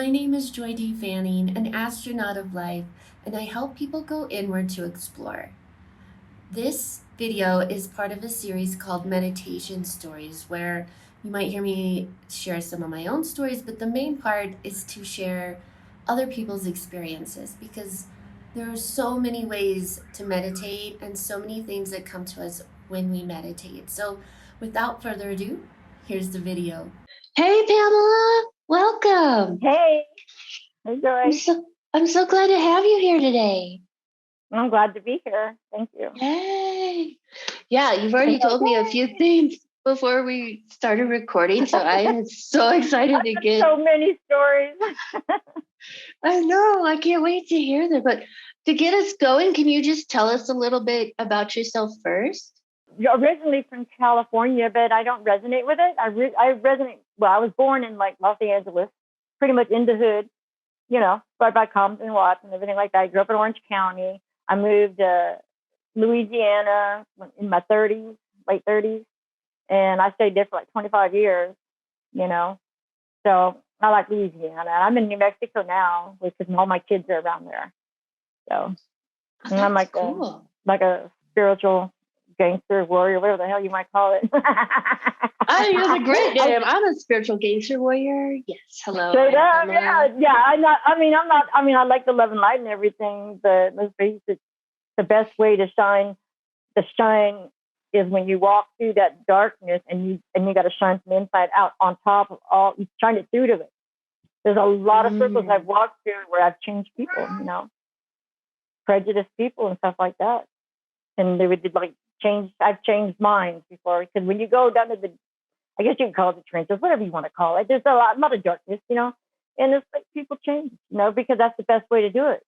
My name is Joy D. Fanning, an astronaut of life, and I help people go inward to explore. This video is part of a series called Meditation Stories, where you might hear me share some of my own stories, but the main part is to share other people's experiences because there are so many ways to meditate and so many things that come to us when we meditate. So, without further ado, here's the video. Hey, Pamela, welcome. Hey, hey, I'm Joy. so I'm so glad to have you here today. I'm glad to be here. Thank you. Yay! Yeah, you've already told me a few things before we started recording, so I am so excited to get. So many stories. I know, I can't wait to hear them. But to get us going, can you just tell us a little bit about yourself first? You're originally from California, but I don't resonate with it. I resonate. Well, I was born in like Los Angeles, pretty much in the hood, right by Compton, Watts, and everything like that. I grew up in Orange County. I moved to Louisiana in my 30s, late 30s, and I stayed there for like 25 years. So I like Louisiana. I'm in New Mexico now because all my kids are around there. So and I'm like cool. a spiritual gangster warrior, whatever the hell you might call it. I think that's a great name. I'm a spiritual gangster warrior. Yes, hello. Straight up, yeah. I'm not. I like the love and light and everything, but let's face it, the best way to shine, is when you walk through that darkness and you got to shine from the inside out. On top of all, you shine it through to it. There's a lot of circles I've walked through where I've changed people, prejudiced people and stuff like that, and they would change. I've changed minds before because when you go down to I guess you can call it the trenches, whatever you want to call it. There's a lot of darkness, and it's like people change, because that's the best way to do it.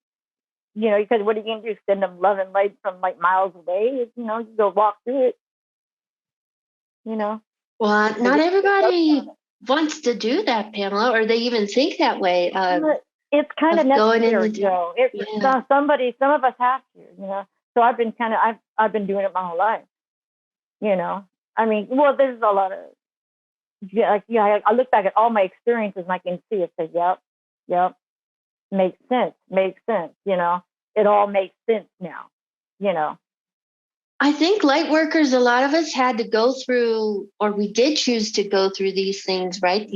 Because what are you going to do? Send them love and light from like miles away? You go walk through it. Well, not everybody wants to do that, Pamela, or they even think that way. It's kind of necessary, Joe. Some of us have to, So I've been doing it my whole life. There's a lot of. I look back at all my experiences and I can see it. Say, yep, makes sense. It all makes sense now. I think light workers, a lot of us had to go through, or we did choose to go through these things, right?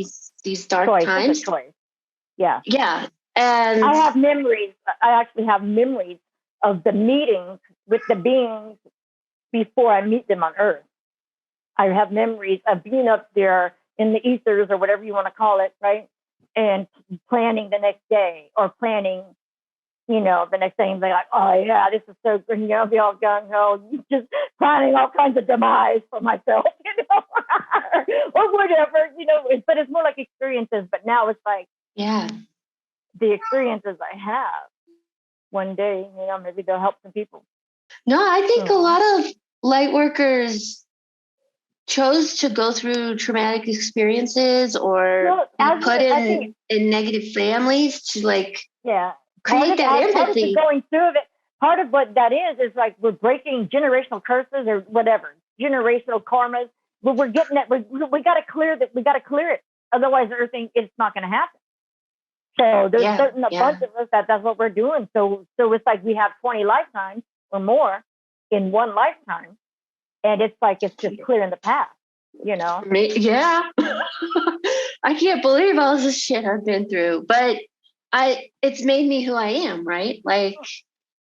These dark times. It's a choice. Yeah. Yeah. And I have memories. I actually have memories of the meetings with the beings before I meet them on Earth. I have memories of being up there in the ethers or whatever you want to call it, right? And planning the next day or planning, the next day and be like, oh yeah, this is so good. Be all gung ho, just planning all kinds of demise for myself, or whatever, But it's more like experiences. But now it's like, yeah, the experiences I have. One day, maybe they'll help some people. No, I think a lot of light workers chose to go through traumatic experiences or be put in negative families to create that empathy. Going through it, part of what that is like we're breaking generational curses or whatever, generational karmas. But we're getting that. We got to clear that. We got to clear it. Otherwise, everything it's not going to happen. So there's a bunch of us that's what we're doing. So it's like we have 20 lifetimes or more in one lifetime. And it's like it's just clearing the path, Yeah. I can't believe all this shit I've been through. But it's made me who I am, right? Like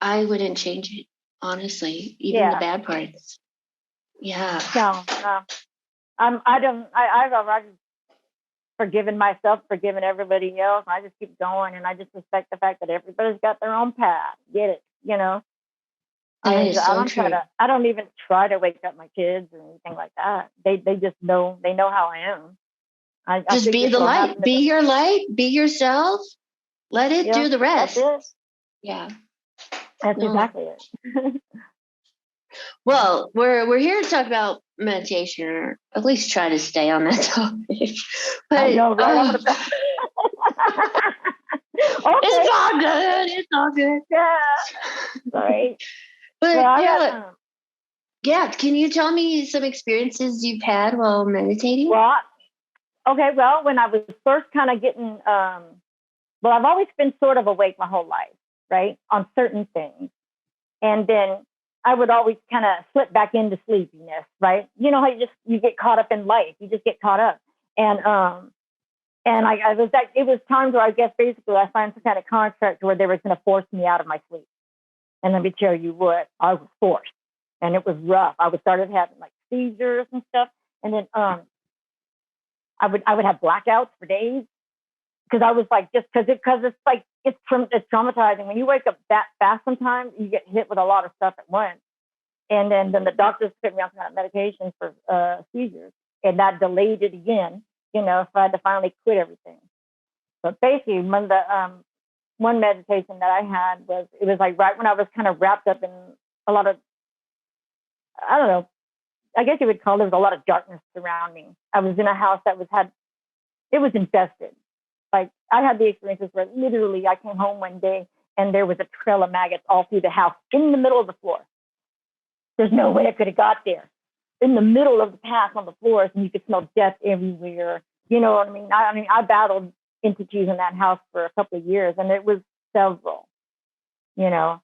I wouldn't change it, honestly, even the bad parts. Yeah. No. I've forgiven myself, forgiven everybody else. I just keep going and I just respect the fact that everybody's got their own path. Get it, I don't even try to wake up my kids or anything like that. They just know. They know how I am. Just be the light. Be your light. Be yourself. Let it do the rest. That's it. Yeah. That's exactly it. Well, we're here to talk about meditation, or at least try to stay on that topic. But I know, right? Okay. It's all good. Yeah. Right. But can you tell me some experiences you've had while meditating? Well, when I was first kind of getting Well, I've always been sort of awake my whole life, right, on certain things. And then I would always kind of slip back into sleepiness, right? You know how you get caught up in life. You just get caught up. And I was like, it was times where I guess basically I signed some kind of contract where they were going to force me out of my sleep. And let me tell you what, I was forced, and it was rough. I would started having like seizures and stuff, and then I would have blackouts for days because I was like, just because it's like it's traumatizing when you wake up that fast. Sometimes you get hit with a lot of stuff at once, and then the doctors put me on some kind of medication for seizures, and that delayed it again. You know, so I had to finally quit everything. But basically, one meditation that I had was, it was like right when I was kind of wrapped up in a lot of, I don't know, I guess you would call it, there was a lot of darkness surrounding me. I was in a house that it was infested. Like I had the experiences where literally I came home one day and there was a trail of maggots all through the house in the middle of the floor. There's no way I could have got there. In the middle of the path on the floors, and you could smell death everywhere. You know what I mean? I battled entities in that house for a couple of years, and it was several. You know,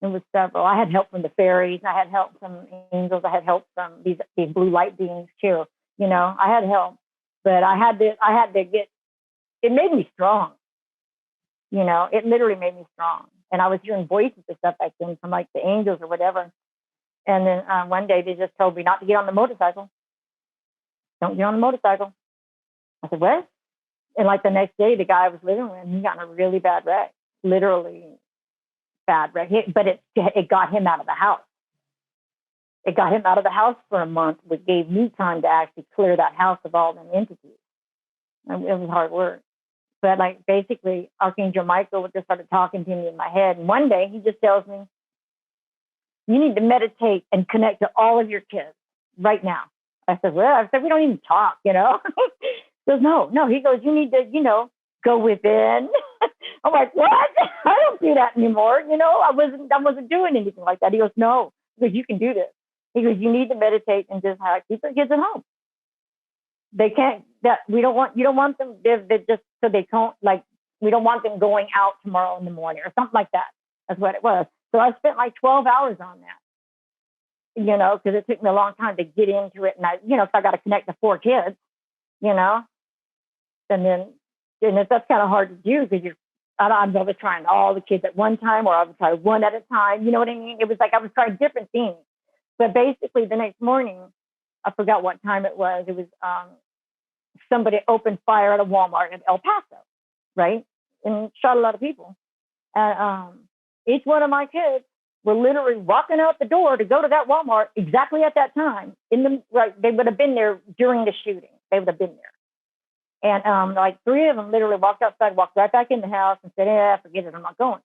it was several. I had help from the fairies. I had help from angels. I had help from these blue light beings too. You know, I had help, but I had to get. It made me strong. You know, it literally made me strong. And I was hearing voices and stuff back then from like the angels or whatever. And then one day they just told me not to get on the motorcycle. Don't get on the motorcycle. I said, what? And like the next day, the guy I was living with, he got in a really bad wreck, literally bad wreck. But it got him out of the house. It got him out of the house for a month, which gave me time to actually clear that house of all them entities. And it was hard work. But like basically, Archangel Michael just started talking to me in my head. And one day he just tells me, you need to meditate and connect to all of your kids right now. I said, well, we don't even talk, you know? He goes, no. He goes, you need to, you know, go within. I'm like, what? I don't do that anymore. You know, I wasn't doing anything like that. He goes, no. He goes, you can do this. He goes, you need to meditate and just keep the kids at home. They can't, you don't want them, they're just so they can't, like, we don't want them going out tomorrow in the morning or something like that. That's what it was. So I spent like 12 hours on that, you know, because it took me a long time to get into it. And so I got to connect to 4 kids, you know, and that's kind of hard to do because I'm always trying all the kids at one time, or I would try one at a time. You know what I mean? It was like I was trying different things. But basically the next morning, I forgot what time it was. It was somebody opened fire at a Walmart in El Paso, right? And shot a lot of people. And each one of my kids were literally walking out the door to go to that Walmart exactly at that time. They would have been there during the shooting. They would have been there. And like 3 of them literally walked outside, walked right back in the house and said, forget it, I'm not going.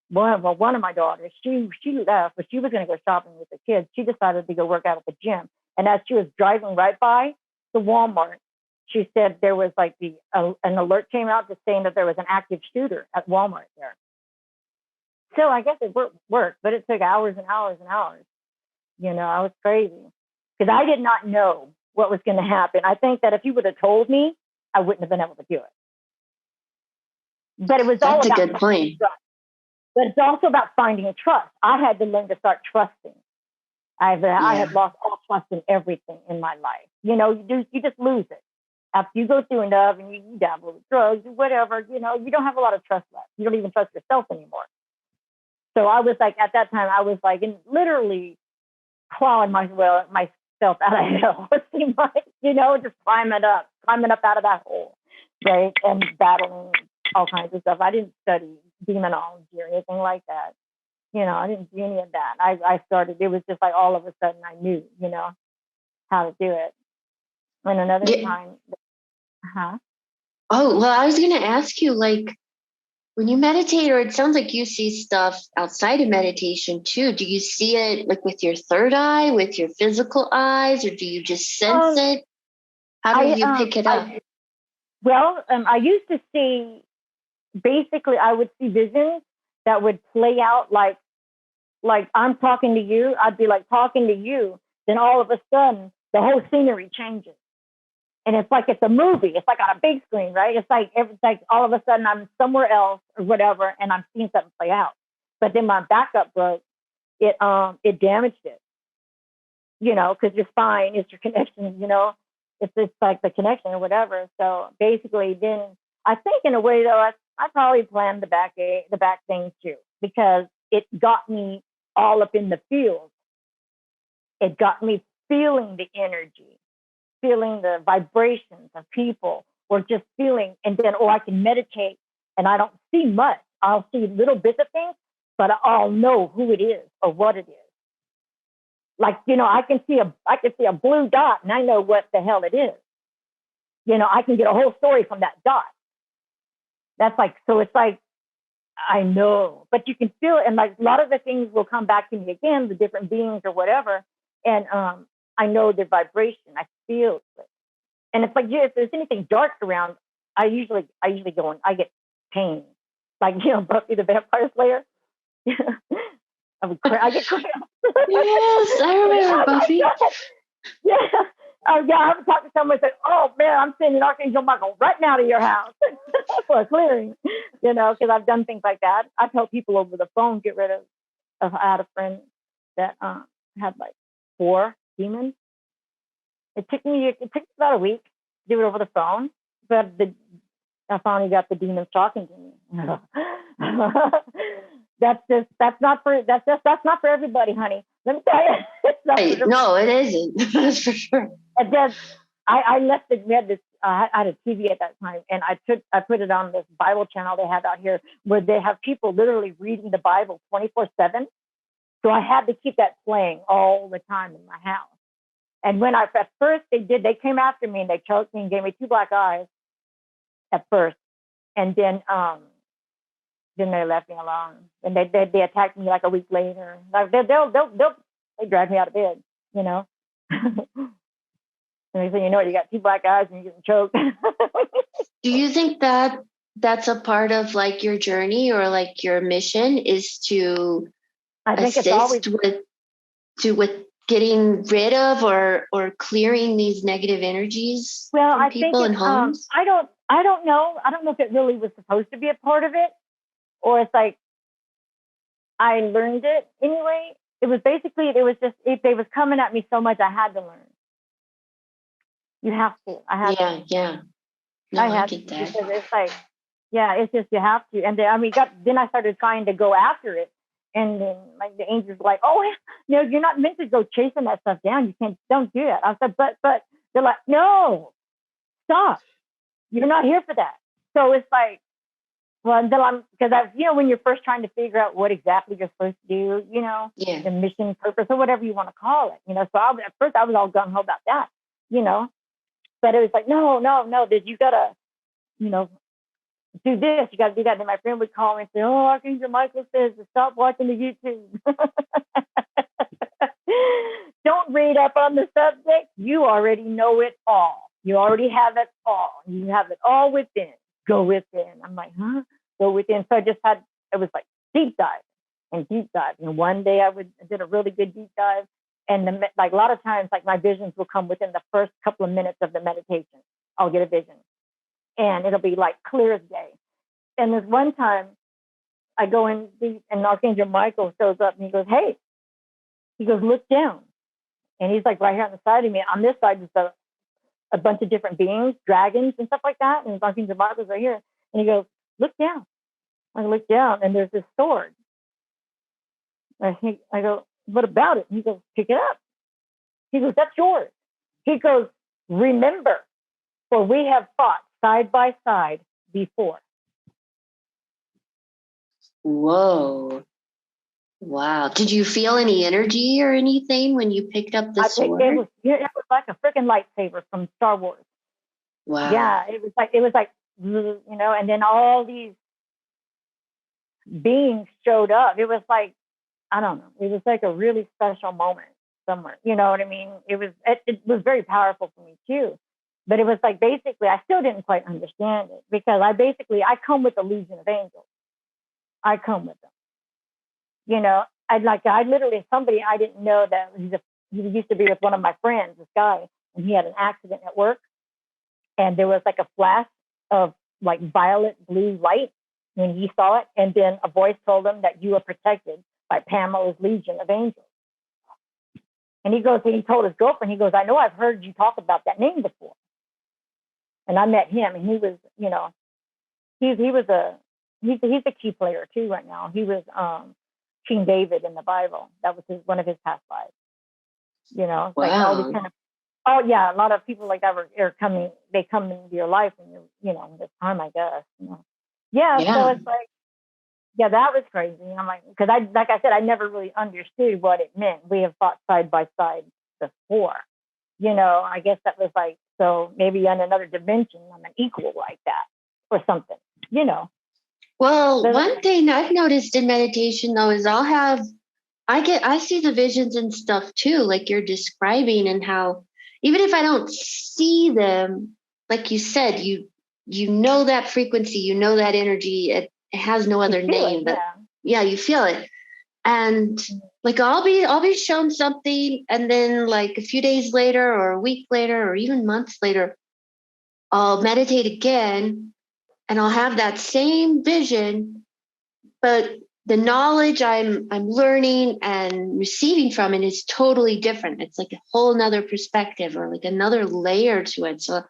One of my daughters, she left, but she was going to go shopping with the kids. She decided to go work out at the gym. And as she was driving right by the Walmart, she said there was like an alert came out just saying that there was an active shooter at Walmart there. So I guess it worked, but it took hours and hours and hours. You know, I was crazy because I did not know what was going to happen. I think that if you would have told me, I wouldn't have been able to do it. But it was all about That's a good point. trust. But it's also about finding trust. I had to learn to start trusting. I had lost all trust in everything in my life. You know, you just lose it. After you go through enough and you dabble with drugs or whatever, you know, you don't have a lot of trust left. You don't even trust yourself anymore. So I was like, at that time, I was like, literally clawing myself out of hell. It seemed like, you know, just climbing up out of that hole, right? And battling all kinds of stuff. I didn't study demonology or anything like that. You know, I didn't do any of that. I started, it was just like all of a sudden I knew, you know, how to do it. And another time, Oh, well, I was going to ask you, like, when you meditate, or it sounds like you see stuff outside of meditation too. Do you see it like with your third eye, with your physical eyes, or do you just sense it? How do you pick it up? I used to see, basically, I would see visions that would play out like I'm talking to you. I'd be like talking to you. Then all of a sudden, the whole scenery changes. And it's like it's a movie. It's like on a big screen, right? It's like all of a sudden I'm somewhere else or whatever, and I'm seeing something play out. But then my backup broke. It damaged it, because your spine is your connection. It's like the connection or whatever. So basically, then I think in a way though, I probably planned the back thing too, because it got me all up in the field. It got me feeling the energy, feeling the vibrations of people, or just feeling, and then, I can meditate and I don't see much. I'll see little bits of things, but I'll know who it is or what it is. Like, I can see a blue dot and I know what the hell it is. I can get a whole story from that dot. That's like, so it's like, I know, but you can feel it. And like a lot of the things will come back to me again, the different beings or whatever. And I know the vibration. I feel it. And it's like, yeah, if there's anything dark around, I usually go and I get pain. Like, Buffy the Vampire Slayer. I get cramps. Yes, I remember Buffy. Yeah. Oh, yeah. I haven't talked to someone and said, oh, man, I'm sending Archangel Michael right now to your house for a clearing, because I've done things like that. I've helped people over the phone get rid of I had a friend that had like 4 demons. It took me about a week to do it over the phone, but I finally got the demons talking to me. That's not for everybody, honey. Let me tell you. It's not for everybody. No, it isn't. That's for sure. And then I left it. We had this. I had a TV at that time, and I put it on this Bible channel they have out here, where they have people literally reading the Bible 24/7. So I had to keep that playing all the time in my house. And when at first they came after me and they choked me and gave me 2 black eyes at first, and then they left me alone. And they attacked me like a week later. Like they drag me out of bed, And they say, you got 2 black eyes and you're getting choked. Do you think that that's a part of like your journey or like your mission is to assist with getting rid of or clearing these negative energies from people and homes? I don't know. I don't know if it really was supposed to be a part of it, or it's like I learned it anyway. It was just if they was coming at me so much, I had to learn. You have to. I had to. Yeah. No, I get that. Because it's like, yeah, it's just you have to. And then I started trying to go after it. And then like the angels were like, oh, you're not meant to go chasing that stuff down. Don't do that. I said, but they're like, no, stop. You're not here for that. So it's like, well, because when you're first trying to figure out what exactly you're supposed to do, the mission, purpose, or whatever you want to call it, So at first I was all gung ho about that, but it was like, no, you gotta, do this, you gotta do that. And then my friend would call me and say, oh, Archangel Michael says to stop watching the YouTube. Don't read up on the subject. You already know it all. You already have it all. You have it all within. Go within. I'm like, huh? Go within. So it was like deep dive. And one day I did a really good deep dive. And like a lot of times, like my visions will come within the first couple of minutes of the meditation. I'll get a vision. And it'll be like clear as day. And this one time I go in deep and Archangel Michael shows up and he goes, hey, look down. And he's like right here on the side of me. On this side is a bunch of different beings, dragons and stuff like that. And Archangel Michael's right here. And he goes, look down. I look down and there's this sword. I go, what about it? He goes, pick it up. He goes, that's yours. He goes, remember, for we have fought side by side before. Whoa. Wow. Did you feel any energy or anything when you picked up the sword? It was like a freaking lightsaber from Star Wars. Wow. Yeah, it was like, and then all these beings showed up. It was like, I don't know. It was like a really special moment somewhere. You know what I mean? It was very powerful for me too. But it was like, basically, I still didn't quite understand it because I come with a legion of angels. I come with them. I literally, somebody I didn't know that he used to be with one of my friends, this guy, and he had an accident at work. and there was like a flash of like violet blue light when he saw it, and then a voice told him that you are protected by Pamela's legion of angels. And he goes, and he told his girlfriend, he goes, I know I've heard you talk about that name before. And I met him, and he was, you know, he's a key player too right now. He was King David in the Bible. That was one of his past lives. You know, Wow. like all these kind of, oh yeah, a lot of people like that are coming. They come into your life, and you know, this time, I guess. You know, yeah. So it's like, yeah, that was crazy. I'm like, because like I said, I never really understood what it meant. We have fought side by side before. You know, I guess that was like, so maybe on another dimension, I'm an equal like that or something. You know. Well, one thing I've noticed in meditation though is I see the visions and stuff too, like you're describing, and how even if I don't see them, like you said, you know that frequency, you know that energy. It has no other name, but yeah, you feel it. And like I'll be shown something, and then like a few days later or a week later or even months later, I'll meditate again and I'll have that same vision, but the knowledge I'm learning and receiving from it is totally different. It's like a whole nother perspective or like another layer to it. So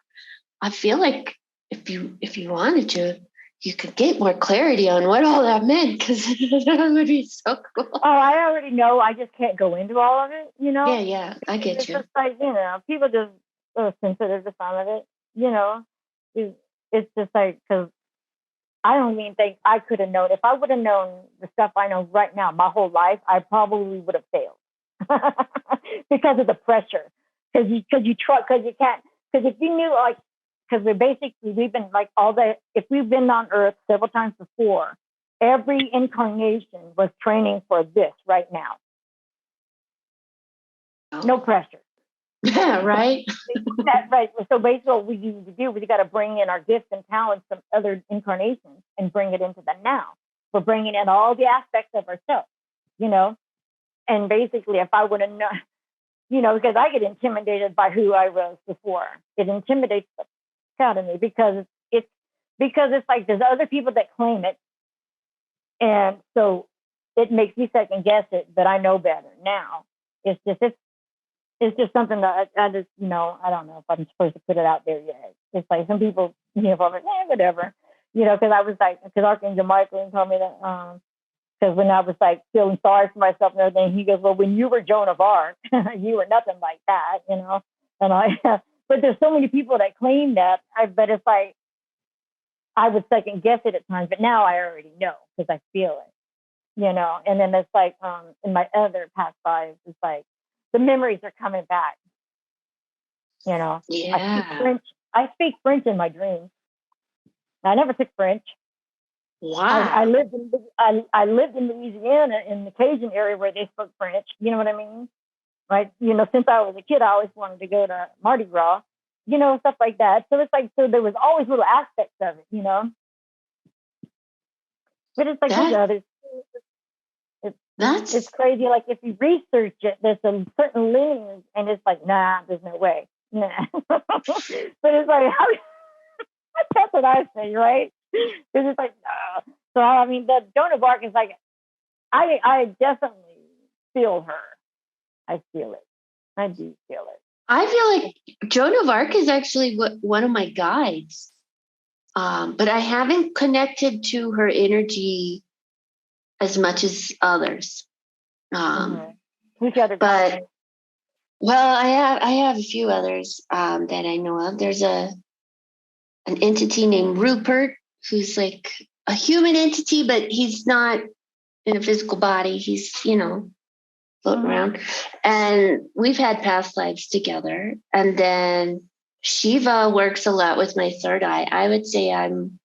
I feel like if you wanted to, you could get more clarity on what all that meant, because that would be so cool. Oh, I already know. I just can't go into all of it, you know? Yeah, I get it's you. Just like, you know, people just are sensitive to some of it, you know? It's just like, because I don't even think I could have known. If I would have known the stuff I know right now, my whole life, I probably would have failed because of the pressure. Because you can't, because if you knew, like, because we've been like if we've been on Earth several times before, every incarnation was training for this right now. No pressure. Yeah, right. Right. So basically what we need to do, we got to bring in our gifts and talents from other incarnations and bring it into the now. We're bringing in all the aspects of ourselves, you know? And basically, if I would have known, you know, because I get intimidated by who I was before. It intimidates the out of me because it's like there's other people that claim it, and so it makes me second guess it. But I know better now. It's just something that I just, you know, I don't know if I'm supposed to put it out there yet. It's like some people, you know, I'm like, whatever, you know, because I was like, because Archangel Michael told me that because when I was like feeling sorry for myself and everything, he goes, well, when you were Joan of Arc, you were nothing like that, you know, and but there's so many people that claim that, but it's like, I would second guess it at times, but now I already know because I feel it, you know. And then it's like, in my other past lives, it's like the memories are coming back, you know. Yeah. I speak French in my dreams. I never took French. Wow. I lived in Louisiana in the Cajun area where they spoke French. You know what I mean? Right? You know, since I was a kid, I always wanted to go to Mardi Gras, you know, stuff like that. So it's like, so there was always little aspects of it, you know. But it's like, it's crazy. Like if you research it, there's a certain lineage, and it's like, nah, there's no way. Nah. But it's like, that's what I say, right? It's just like, nah. So I mean, the Joan of Arc is like, I definitely feel her. I feel it. I do feel it. I feel like Joan of Arc is actually one of my guides, but I haven't connected to her energy as much as others. Who's the other guy? Well, I have a few others that I know of. There's an entity named Rupert, who's like a human entity, but he's not in a physical body. He's, you know, floating around. And we've had past lives together. And then Shiva works a lot with my third eye. I would say I'm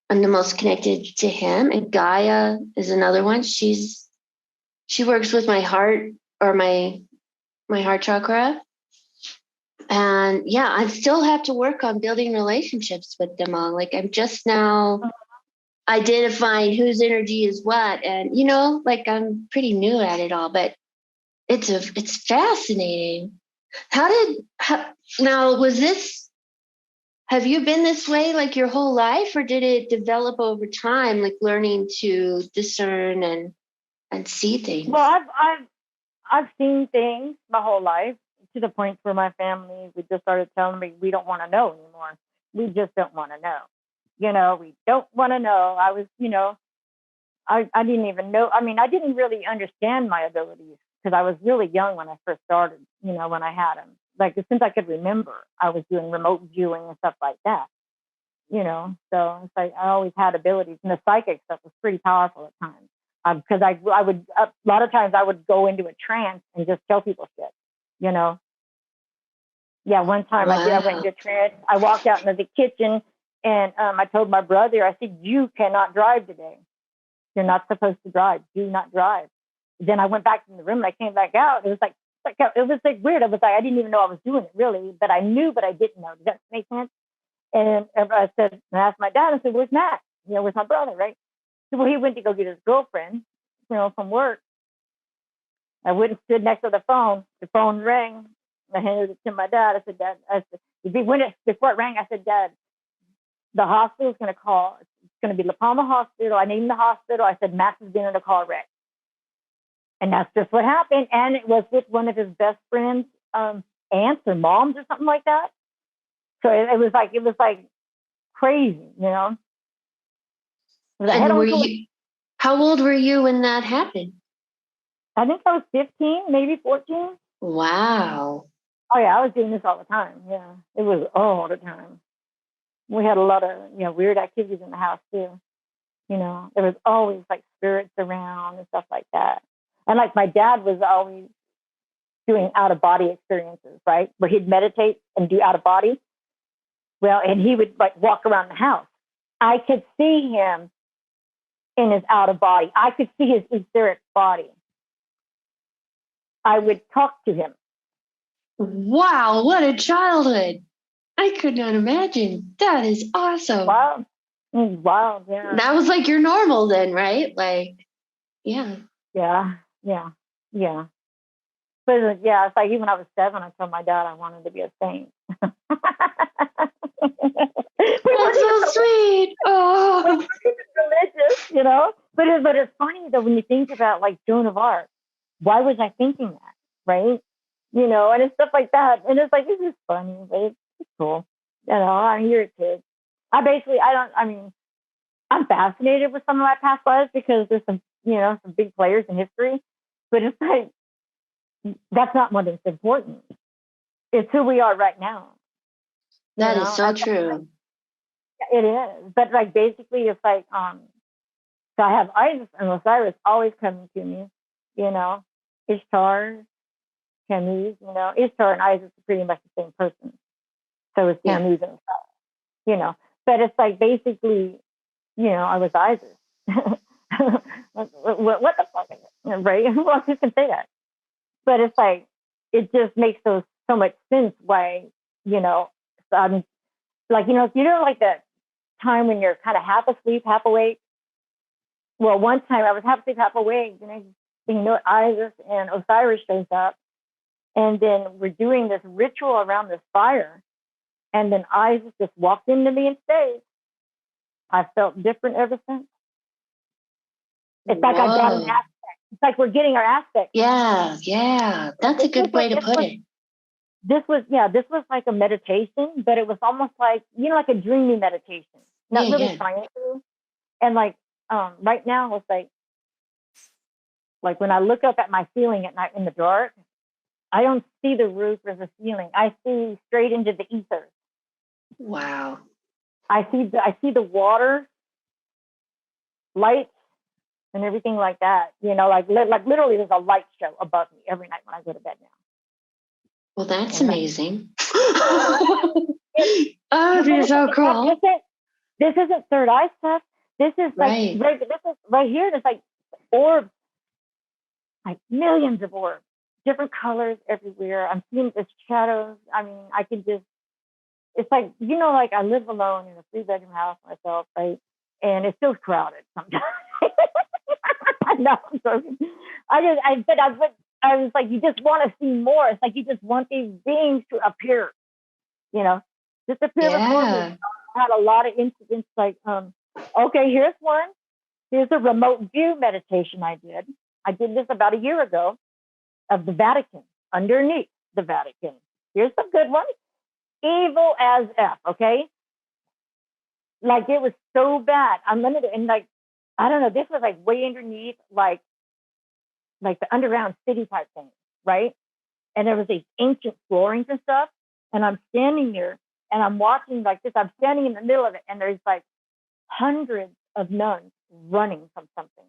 the most connected to him. And Gaia is another one. She works with my heart, or my heart chakra. And yeah, I still have to work on building relationships with them all. Like I'm just now identifying whose energy is what. And, you know, like I'm pretty new at it all, but it's fascinating. Now was this Have you been this way like your whole life, or did it develop over time, like learning to discern and see things? Well, I've seen things my whole life, to the point where my family we just started telling me we don't want to know anymore. We just don't want to know. We don't want to know. I was, I didn't even know. I mean, I didn't really understand my abilities because I was really young when I first started, when I had them. Like, since I could remember, I was doing remote viewing and stuff like that, So it's like I always had abilities. And the psychic stuff was pretty powerful at times. Because I would, a lot of times I would go into a trance and just tell people shit, you know? Yeah, one time I went into a trance. I walked out into the kitchen and I told my brother, I said, you cannot drive today. You're not supposed to drive. Do not drive. Then I went back in the room and I came back out. It was like weird. I was like, I didn't even know I was doing it really, but I knew, but I didn't know. Does that make sense? And I asked my dad, I said, where's Matt? Where's my brother, right? So, well, he went to go get his girlfriend, from work. I went and stood next to the phone. The phone rang. I handed it to my dad. I said, Dad, before it rang, I said, Dad, the hospital's going to call. It's going to be La Palma Hospital. I named the hospital. I said, Max has been in a car wreck. And that's just what happened. And it was with one of his best friends' aunts or moms or something like that. So it was like crazy, And how old were you when that happened? I think I was 15, maybe 14. Wow. Oh yeah, I was doing this all the time. Yeah, it was all the time. We had a lot of weird activities in the house too. There was always like spirits around and stuff like that. And like my dad was always doing out of body experiences, right? Where he'd meditate and do out of body. Well, and he would like walk around the house. I could see him in his out of body. I could see his etheric body. I would talk to him. Wow, what a childhood. I could not imagine. That is awesome. Wow. Wow, yeah. That was like your normal then, right? Like, yeah. Yeah. But yeah, it's like even when I was 7, I told my dad I wanted to be a saint. That's so sweet. Oh, we weren't even religious, But it's funny though when you think about like Joan of Arc. Why was I thinking that, right? And it's stuff like that, and it's like it's just funny, but it's cool. I mean, you're a kid. I'm fascinated with some of my past lives because there's some big players in history, but it's like that's not what is important. It's who we are right now. That is so true. It is, but like basically, it's like so I have Isis and Osiris always coming to me, Ishtar, Tammuz, Ishtar and Isis are pretty much the same person. So it's Tammuz and Osiris, but it's like basically, I was Isis. what the fuck, right? Who else can say that? But it's like it just makes so much sense why, like like that time when you're kind of half asleep, half awake. Well, one time I was half asleep, half awake, and Isis and Osiris shows up, and then we're doing this ritual around this fire, and then Isis just walked into me and stayed. I felt different ever since. It's like I got an aspect. It's like we're getting our aspect. Yeah. That's a good way to put it. This was like a meditation, but it was almost like, like a dreamy meditation. Not really sciencey. And like, right now it's like when I look up at my ceiling at night in the dark, I don't see the roof or the ceiling. I see straight into the ether. Wow. I see the water, lights, and everything like that. Like literally there's a light show above me every night when I go to bed now. Well, that's amazing. Oh, that'd so cool. This isn't third eye stuff. This is like this is right here. There's like orbs, like millions of orbs, different colors everywhere. I'm seeing the shadows. I mean, I can just. It's like like I live alone in a 3-bedroom house myself, right? And it feels crowded sometimes. No, I'm joking. I was like, you just want to see more. It's like you just want these beings to appear, Just appear before me. Yeah. I had a lot of incidents like, okay, here's one. Here's a remote view meditation I did. I did this about a year ago of the Vatican, underneath the Vatican. Here's some good ones. Evil as F, okay? Like it was so bad. I'm limited and like, I don't know, this was like way underneath like the underground city type thing, right? And there was these ancient floorings and stuff. And I'm standing there and I'm watching like this. I'm standing in the middle of it, and there's like hundreds of nuns running from something.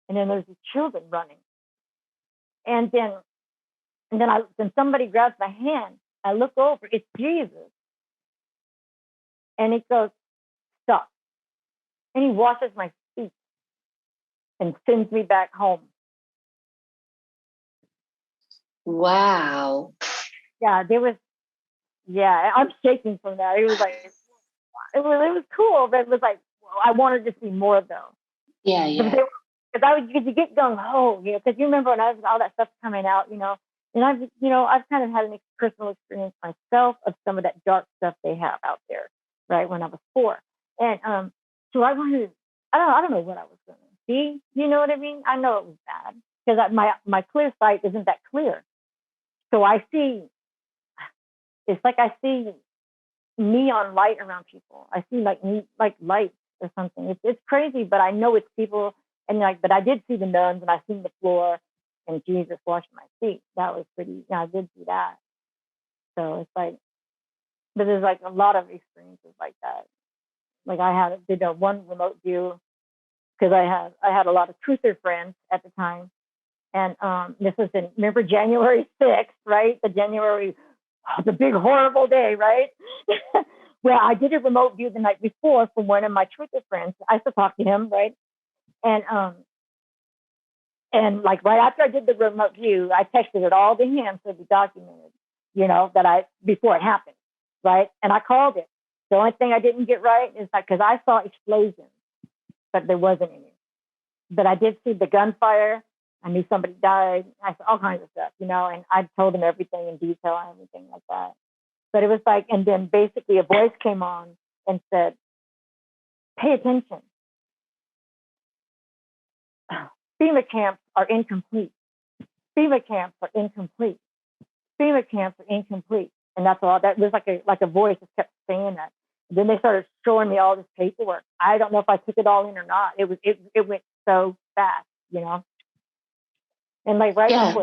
And then there's these children running. And then somebody grabs my hand. I look over, it's Jesus. And he goes, stop. And he washes my feet and sends me back home. Wow. Yeah, I'm shaking from that. It was like, it was cool, but it was like, well, I wanted to see more though. Yeah, yeah. Because you get gung ho, because you remember when all that stuff coming out, and I've kind of had a personal experience myself of some of that dark stuff they have out there, right? When I was 4, and so I wanted, I don't know what I was going to see. You know what I mean? I know it was bad because my clear sight isn't that clear, so I see. It's like I see neon light around people. I see like light or something. It's crazy, but I know it's people. And but I did see the nuns, and I seen the floor, and Jesus washing my feet. That was pretty. I did see that. So it's like, but there's like a lot of experiences like that. Like I did a one remote view because I had a lot of truther friends at the time, and this was remember January 6th, right? The big horrible day, right? Well, I did a remote view the night before for one of my truther friends. I still talk to him, right? And like right after I did the remote view, I texted it all to him so it'd be documented, before it happened, right? And I called it. The only thing I didn't get right is like, because I saw explosions, but there wasn't any. But I did see the gunfire. I knew somebody died. I saw all kinds of stuff, and I told him everything in detail and everything like that. But it was like, and then basically a voice came on and said, pay attention. FEMA camps are incomplete. FEMA camps are incomplete. FEMA camps are incomplete. And that's all. That was like a voice that kept saying that. And then they started showing me all this paperwork. I don't know if I took it all in or not. It went so fast, And like right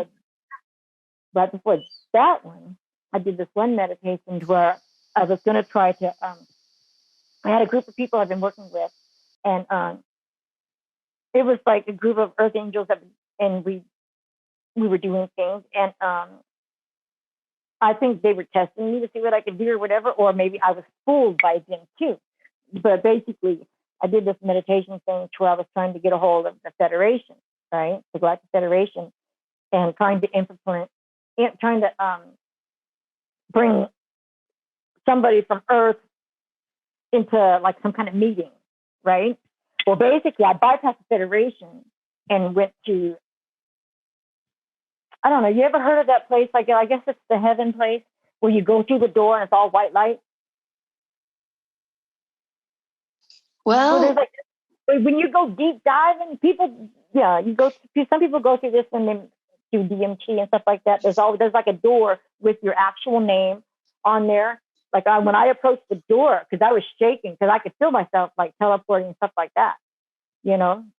before that one, I did this one meditation where I was going to try to. I had a group of people I've been working with, and it was like a group of earth angels and we were doing things, and I think they were testing me to see what I could do or whatever, or maybe I was fooled by them too. But basically, I did this meditation thing where I was trying to get a hold of the Federation, right? The Galactic Federation, and trying to bring somebody from Earth into like some kind of meeting, right? Well, basically, I bypassed the Federation and went to, I don't know, you ever heard of that place? Like, I guess it's the heaven place where you go through the door and it's all white light. Well, so there's like, when you go deep diving, some people go through this when they do DMT and stuff like that. There's like a door with your actual name on there. Like when I approached the door, because I was shaking, because I could feel myself like teleporting and stuff like that, and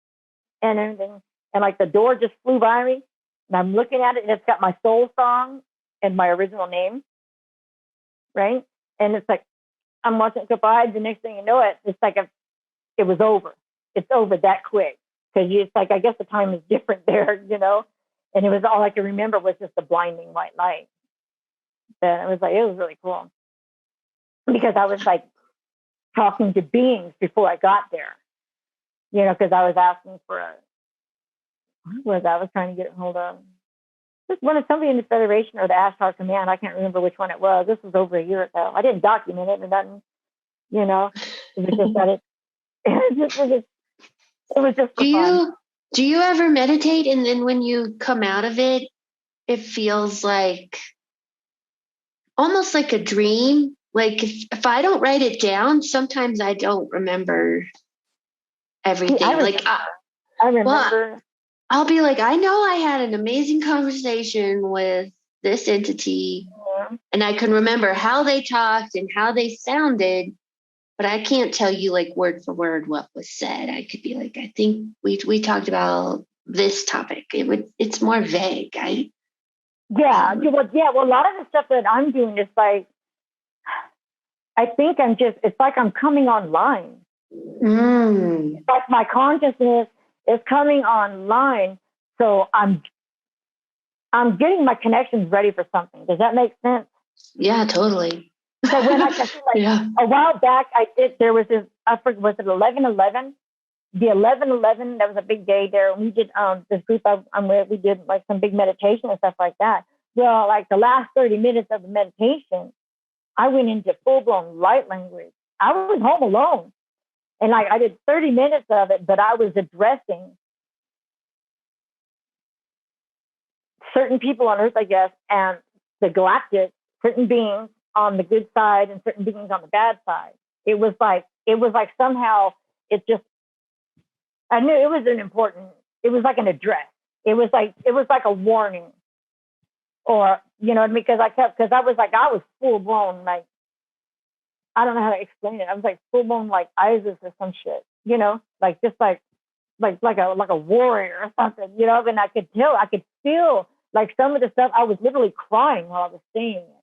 everything. And like the door just flew by me, and I'm looking at it, and it's got my soul song and my original name, right? And it's like I'm watching it go by. The next thing you know, it's like it was over. It's over that quick, because it's like I guess the time is different there, And it was all I could remember was just the blinding white light. But it was really cool. Because I was like talking to beings before I got there, because I was asking for I was trying to get hold of just one of somebody in the Federation or the Ashtar Command. I can't remember which one it was. This was over a year ago. I didn't document it or nothing, It was just that it was just for fun. Do you ever meditate and then when you come out of it, it feels like almost like a dream? Like if I don't write it down, sometimes I don't remember everything. See, I Well, remember. I'll be like, I know I had an amazing conversation with this entity, Yeah. and I can remember how they talked and how they sounded, but I can't tell you like word for word what was said. I could be like, I think we talked about this topic. It's more vague. Yeah, well, a lot of the stuff that I'm doing is like, I think it's like I'm coming online. It's like my consciousness is coming online. So I'm getting my connections ready for something. Does that make sense? Yeah, totally. So when I can see, like, Yeah. a while back, there was this, I forget, was it 11/11? The 11/11, that was a big day there. And we did, this group I'm with, we did like some big meditation and stuff like that. Well, like the last 30 minutes of the meditation, I went into full blown light language. I was home alone. And like I did 30 minutes of it, but I was addressing certain people on Earth, I guess, and the galactic, certain beings on the good side and certain beings on the bad side. It was like somehow it just, I knew it was it was like an address. It was like a warning, or because I was full blown, like, I don't know how to explain it. I was like full blown like ISIS or some shit, like just like a warrior or something, and I could feel like some of the stuff. I was literally crying while I was saying it,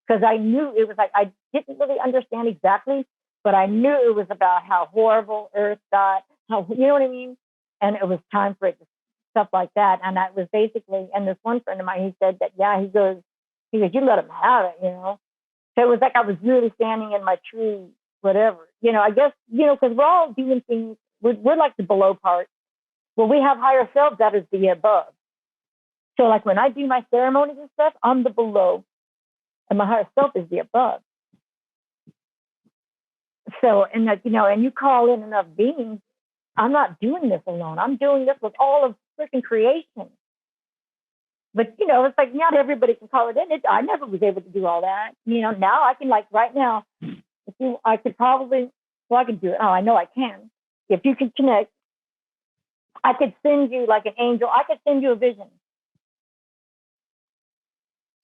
because I knew it was like, I didn't really understand exactly, but I knew it was about how horrible Earth got, how, you know what I mean? And it was time for it to, stuff like that. And that was basically, and this one friend of mine, he said that, yeah, he goes, you let him have it. So it was like I was really standing in my true whatever, I guess, because we're all doing things, we're like the below part. Well, we have higher selves that is the above. So like when I do my ceremonies and stuff, I'm the below and my higher self is the above. So, and that, and you call in enough beings, I'm not doing this alone. I'm doing this with all of freaking creation. But, it's like not everybody can call it in. I never was able to do all that. Now I can, like, right now, I could probably, well, I can do it. Oh, I know I can. If you can connect, I could send you like an angel. I could send you a vision.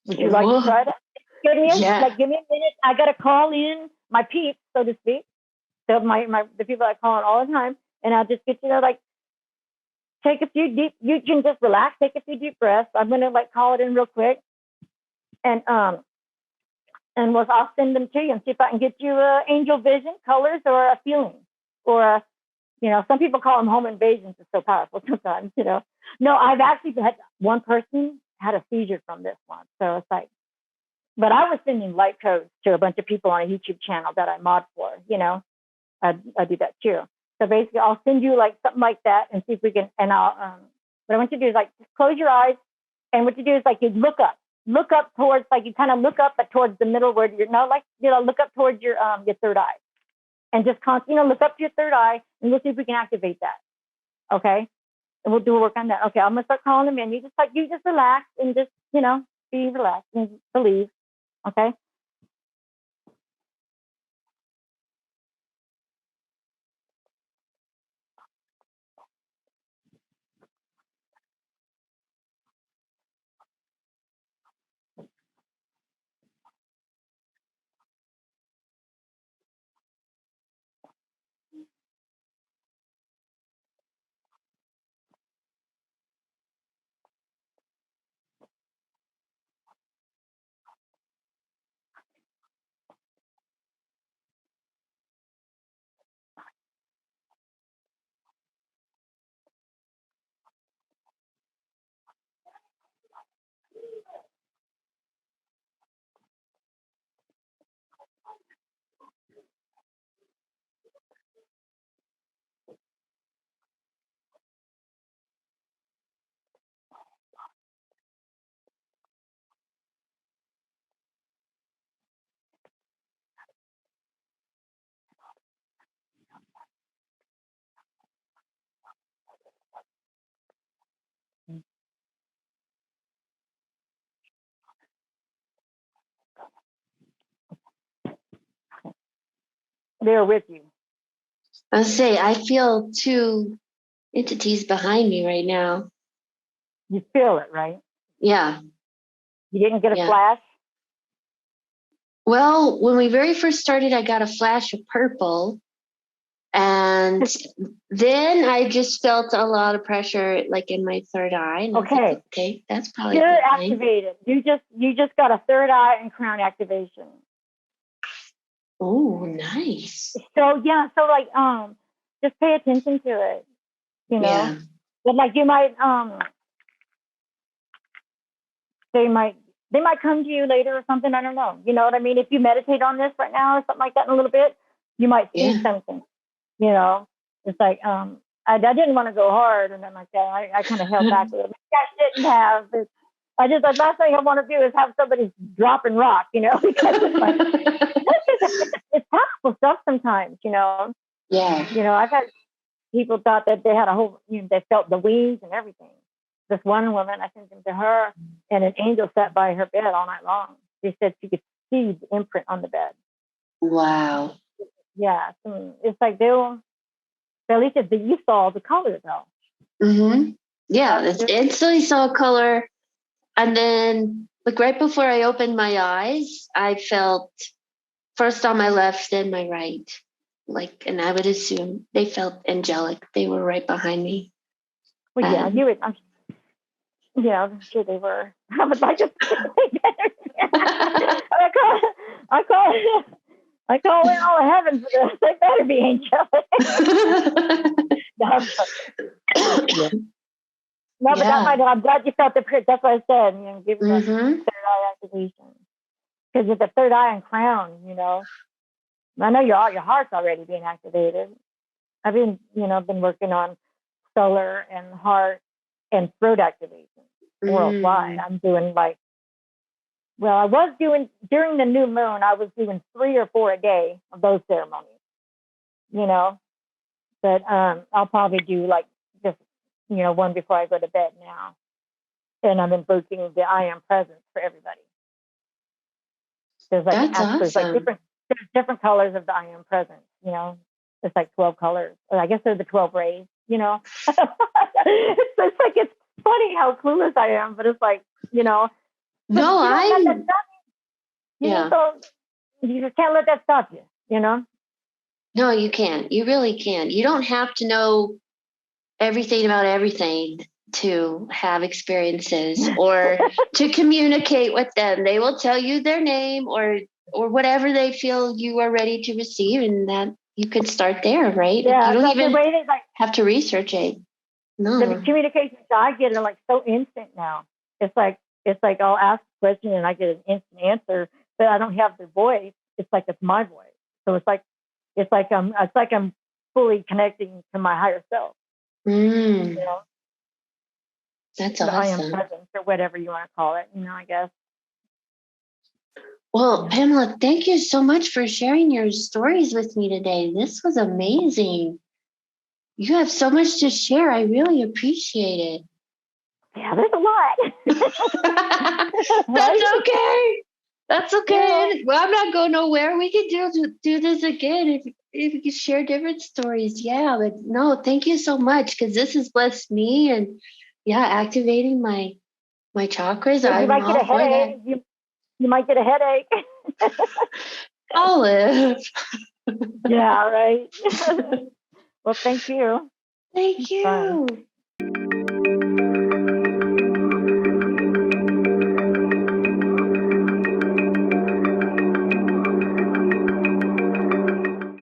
Would you like to try that? Give me a minute. I got to call in my peeps, so to speak. So the people I call in all the time, and I'll just get like, take a few deep. You can just relax, take a few deep breaths. I'm gonna like call it in real quick, and I'll send them to you and see if I can get you a angel vision, colors, or a feeling, or some people call them home invasions. It's so powerful sometimes. No, I've actually had one person had a seizure from this one, so it's like. But I was sending light codes to a bunch of people on a YouTube channel that I mod for. I do that too. So basically, I'll send you like something like that and see if we can. And I'll what I want you to do is like just close your eyes, and what you do is like you look up towards, like you kind of look up, but towards the middle where you're no, like look up towards your third eye, and just look up to your third eye, and we'll see if we can activate that. Okay, and we'll do work on that. Okay, I'm gonna start calling them in. You just relax and just be relaxed and believe. Okay. they're with you. I'll say I feel two entities behind me right now. You feel it, right? Yeah. You didn't get a Yeah. flash? Well, when we very first started, I got a flash of purple. And then I just felt a lot of pressure like in my third eye. And I was like, okay, that's probably You're a good thing. activated. You just got a third eye and crown activation. Oh, nice. So yeah, so like just pay attention to it, you know. Yeah. But like you might they might come to you later or something, I don't know. You know what I mean? If you meditate on this right now or something like that in a little bit, you might see something, you know. It's like I didn't want to go hard and then like that. I kind of held back a little bit. I shouldn't have. But I just the last thing I want to do is have somebody drop and rock, you know, because it's like it's powerful stuff sometimes, you know. Yeah. You know, I've had people thought that they had a whole, you know, they felt the wings and everything. This one woman, I sent them to her, and an angel sat by her bed all night long. She said she could see the imprint on the bed. Wow. Yeah, so it's like at least if you saw the color though. Mm-hmm. Yeah, it's instantly saw color. And then, like right before I opened my eyes, I felt first on my left, then my right. Like, and I would assume they felt angelic. They were right behind me. Well, yeah, you would. I'm sure they were. I would like to say better. I call in all of heaven for this. They better be angelic. No, but I'm glad you felt the prick. That's what I said. You know, giving that third eye activation. Because with the third eye and crown, you know, I know your heart's already being activated. I've been working on solar and heart and throat activation worldwide. I'm doing I was doing during the new moon. I was doing 3 or 4 a day of those ceremonies. You know, but I'll probably do like just one before I go to bed now, and I'm invoking the I am presence for everybody. There's there's different colors of the I am presence. You know, it's like 12 colors. Or I guess they're the 12 rays. You know, it's like it's funny how clueless I am, but it's like no, you just can't let that stop you. You know. No, you can't. You really can't. You don't have to know everything about everything to have experiences or to communicate with them. They will tell you their name or whatever they feel you are ready to receive, and that you can start there, right? Yeah, you don't even have to research it. No. The communications I get are like so instant now. It's like I'll ask a question and I get an instant answer, but I don't have their voice. It's like it's my voice. So it's like I'm fully connecting to my higher self. You know? That's awesome. I am presence or whatever you want to call it, I guess. Well, Pamela, thank you so much for sharing your stories with me today. This was amazing. You have so much to share. I really appreciate it. Yeah, there's a lot. That's okay. That's okay. Yeah. Well, I'm not going nowhere. We can do this again if we can share different stories. Yeah, but no, thank you so much because this has blessed me and activating my chakras. You might get a headache. You might get a headache. I'll live. Yeah, right. Well, thank you. Thank you.